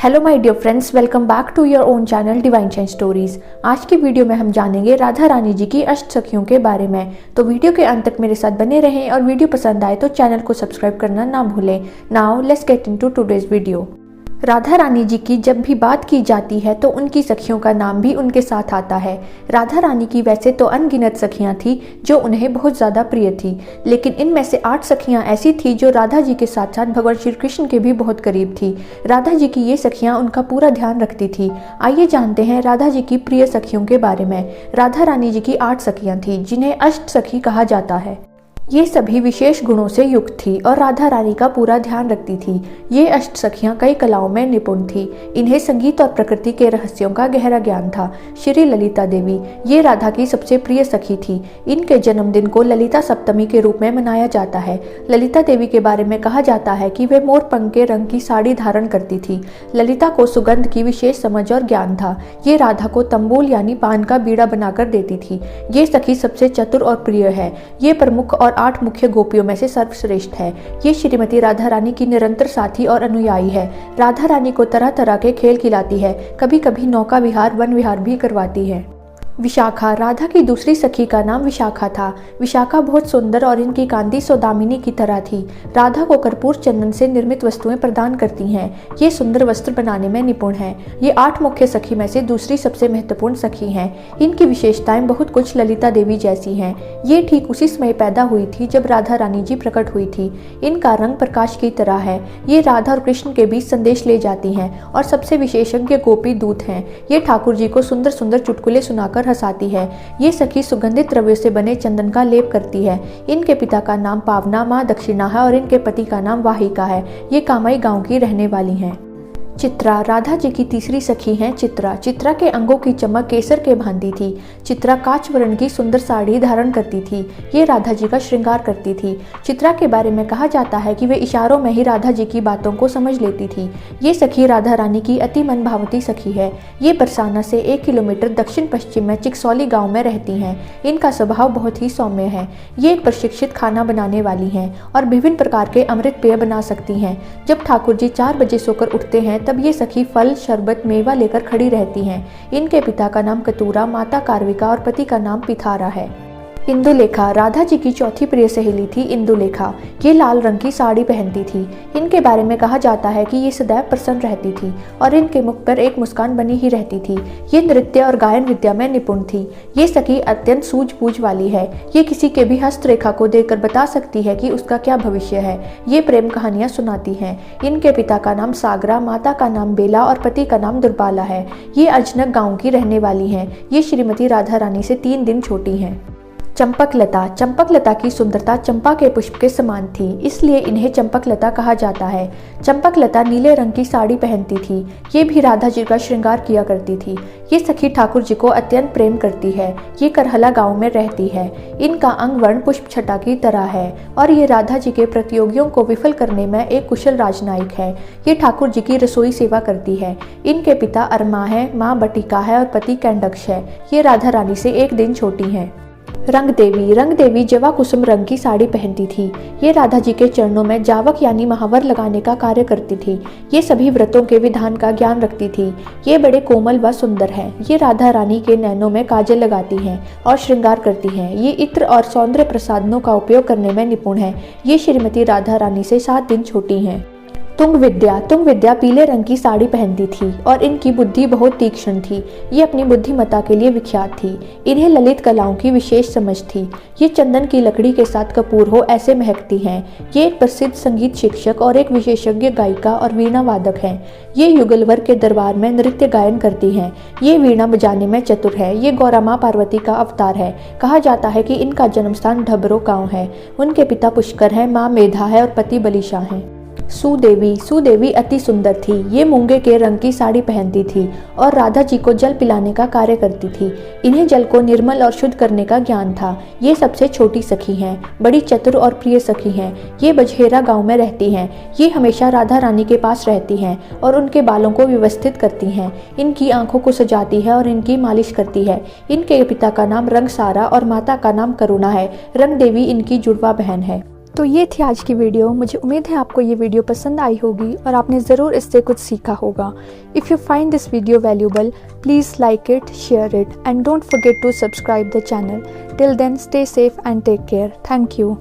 Hello my dear friends, welcome back to your own channel divine child stories. आज की video में हम जानेंगे राधा रानी जी की अष्ट सखियों के बारे में। तो वीडियो के अंत तक मेरे साथ बने रहें और वीडियो पसंद आए तो चैनल को सब्सक्राइब करना ना भूलें। Now let's get into today's video. Radha Rani ji की जब भी बात की जाती है तो उनकी सखियों का नाम भी उनके साथ आता है। राधा रानी की वैसे तो अनगिनत सखियां थी जो उन्हें बहुत ज़्यादा प्रिय थी, लेकिन इनमें से 8 सखियां ऐसी थी जो राधा जी के साथ साथ भगवान श्री कृष्ण के भी बहुत करीब थी। राधा जी की ये सखियां उनका पूरा ध्यान रखती थी। आइए जानते हैं राधा जी की प्रिय सखियों के बारे में। राधा रानी जी की 8 सखियां थी जिन्हें अष्ट सखी कहा जाता है। ये सभी विशेष गुणों से युक्त थी और राधा रानी का पूरा ध्यान रखती थी। ये अष्ट सखियां कई कलाओं में निपुण थी। इन्हें संगीत और प्रकृति के रहस्यों का गहरा ज्ञान था। श्री ललिता देवी ये राधा की सबसे प्रिय सखी थी। इनके जन्मदिन को ललिता सप्तमी के रूप में मनाया जाता है। ललिता देवी के बारे में कहा जाता है कि वे मोर पंख के रंग की साड़ी धारण करती थी। ललिता को सुगंध की विशेष समझ और ज्ञान था। ये राधा को तंबूल यानी पान का बीड़ा बनाकर देती थी। ये सखी सबसे चतुर और प्रिय है। ये प्रमुख और 8 मुख्य गोपियों में से सर्वश्रेष्ठ है। ये श्रीमती राधा रानी की निरंतर साथी और अनुयायी है। राधा रानी को तरह तरह के खेल खिलाती है, कभी कभी नौका विहार वन विहार भी करवाती है। विशाखा राधा की दूसरी सखी का नाम विशाखा था। विशाखा बहुत सुंदर और इनकी कांति सौदामिनी की तरह थी। राधा को कर्पूर चंदन से निर्मित वस्तुएं प्रदान करती हैं। ये सुंदर वस्त्र बनाने में निपुण है। ये 8 मुख्य सखी में से दूसरी सबसे महत्वपूर्ण सखी हैं। इनकी विशेषताएं बहुत कुछ ललिता देवी जैसी हैं। ये ठीक उसी समय पैदा हुई थी जब राधा रानी जी प्रकट हुई थी। इनका रंग प्रकाश की तरह है। ये राधा और कृष्ण के बीच संदेश ले जाती हैं और सबसे विशेषज्ञ गोपी दूत हैं। ये ठाकुर जी को सुंदर सुंदर चुटकुले सुनाकर हंसाती है। ये सखी सुगंधित द्रव्य से बने चंदन का लेप करती है। इनके पिता का नाम पावना माँ दक्षिणा है और इनके पति का नाम वाहिका है। ये कामाई गांव की रहने वाली हैं। चित्रा राधा जी की तीसरी सखी हैं। चित्रा के अंगों की चमक केसर के भांति थी। चित्रा कांच वर्ण की सुंदर साड़ी धारण करती थी। ये राधा जी का श्रृंगार करती थी। चित्रा के बारे में कहा जाता है कि वे इशारों में ही राधा जी की बातों को समझ लेती थी। ये सखी राधा रानी की अति मनभावती सखी है। ये बरसाना से 1 किलोमीटर दक्षिण पश्चिम में चिकसौली गाँव में रहती हैं। इनका स्वभाव बहुत ही सौम्य है। ये एक प्रशिक्षित खाना बनाने वाली हैं और विभिन्न प्रकार के अमृत पेय बना सकती हैं। जब ठाकुर जी 4 बजे सोकर उठते हैं तब ये सखी फल शरबत मेवा लेकर खड़ी रहती हैं। इनके पिता का नाम कतूरा, माता कार्विका और पति का नाम पिथारा है। इंदुलेखा राधा जी की चौथी प्रिय सहेली थी। इंदुलेखा ये लाल रंग की साड़ी पहनती थी। इनके बारे में कहा जाता है कि ये सदैव प्रसन्न रहती थी और इनके मुख पर एक मुस्कान बनी ही रहती थी। ये नृत्य और गायन विद्या में निपुण थी। ये सखी अत्यंत सूझबूझ वाली है। ये किसी के भी हस्तरेखा को देखकर बता सकती है कि उसका क्या भविष्य है। ये प्रेम कहानियां सुनाती हैं। इनके पिता का नाम सागरा, माता का नाम बेला और पति का नाम दुर्बाला है। ये अजनक गाँव की रहने वाली हैं। ये श्रीमती राधा रानी से 3 दिन छोटी हैं। चंपकलता की सुंदरता चंपा के पुष्प के समान थी, इसलिए इन्हें चंपकलता कहा जाता है। चंपकलता नीले रंग की साड़ी पहनती थी। ये भी राधा जी का श्रृंगार किया करती थी। ये सखी ठाकुर जी को अत्यंत प्रेम करती है। ये करहला गांव में रहती है। इनका अंग वर्ण पुष्प छटा की तरह है और ये राधा जी के प्रतियोगियों को विफल करने में एक कुशल राजनायिक है। ये ठाकुर जी की रसोई सेवा करती है। इनके पिता अरमा है, माँ बटिका है और पति कैंडक्ष है। ये राधा रानी से 1 दिन छोटी हैं। रंग देवी जवा कुसुम रंग की साड़ी पहनती थी। ये राधा जी के चरणों में जावक यानी महावर लगाने का कार्य करती थी। ये सभी व्रतों के विधान का ज्ञान रखती थी। ये बड़े कोमल व सुंदर है। ये राधा रानी के नैनों में काजल लगाती हैं और श्रृंगार करती हैं। ये इत्र और सौंदर्य प्रसाधनों का उपयोग करने में निपुण है। ये श्रीमती राधा रानी से 7 दिन छोटी हैं। तुंग विद्या पीले रंग की साड़ी पहनती थी और इनकी बुद्धि बहुत तीक्ष्ण थी। ये अपनी बुद्धिमत्ता के लिए विख्यात थी। इन्हें ललित कलाओं की विशेष समझ थी। ये चंदन की लकड़ी के साथ कपूर हो ऐसे महकती हैं। ये एक प्रसिद्ध संगीत शिक्षक और एक विशेषज्ञ गायिका और वीणा वादक हैं। ये युगलवर के दरबार में नृत्य गायन करती हैं। ये वीणा बजाने में चतुर है। ये गौरा माँ पार्वती का अवतार है। कहा जाता है कि इनका जन्म स्थान ढबरो गाँव है। उनके पिता पुष्कर है, माँ मेधा है और पति बलिशा है। सुदेवी अति सुंदर थी। ये मूंगे के रंग की साड़ी पहनती थी और राधा जी को जल पिलाने का कार्य करती थी। इन्हें जल को निर्मल और शुद्ध करने का ज्ञान था। ये सबसे छोटी सखी हैं। बड़ी चतुर और प्रिय सखी हैं। ये बजहेरा गांव में रहती हैं। ये हमेशा राधा रानी के पास रहती हैं और उनके बालों को व्यवस्थित करती हैं। इनकी आंखों को सजाती है और इनकी मालिश करती है। इनके पिता का नाम रंग सारा और माता का नाम करुणा है। रंग देवी इनकी जुड़वा बहन है। तो ये थी आज की वीडियो। मुझे उम्मीद है आपको ये वीडियो पसंद आई होगी और आपने ज़रूर इससे कुछ सीखा होगा। If you find this video valuable, please like it, share it, and don't forget to subscribe the channel. Till then, stay safe and take care. Thank you.